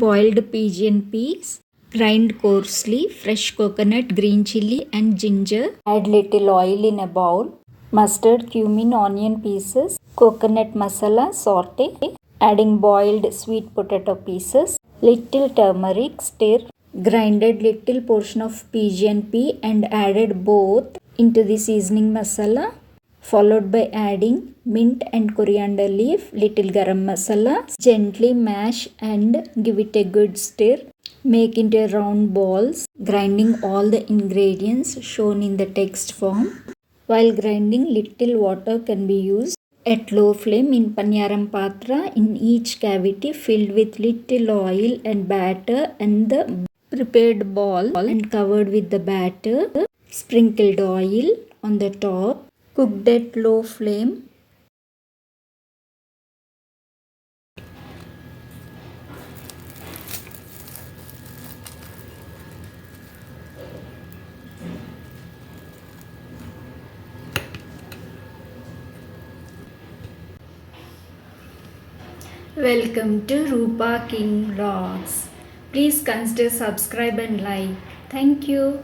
boiled pigeon peas, grind coarsely, fresh coconut, green chili and ginger. Add little oil in a bowl. Mustard, cumin, onion pieces, coconut masala, saute. Adding boiled sweet potato pieces, little turmeric, stir. Grinded little portion of pigeon pea and added both into the seasoning masala, followed by adding mint and coriander leaf, little garam masala. Gently mash and give it a good stir. Make into round balls, grinding all the ingredients shown in the text form. While grinding, little water can be used at low flame in paniyaram patra, in each cavity filled with little oil and batter and the prepared ball and covered with the batter. Sprinkled oil on the top. Cooked at low flame. Welcome to Rupa King Vlogs. Please consider subscribe and like. Thank you.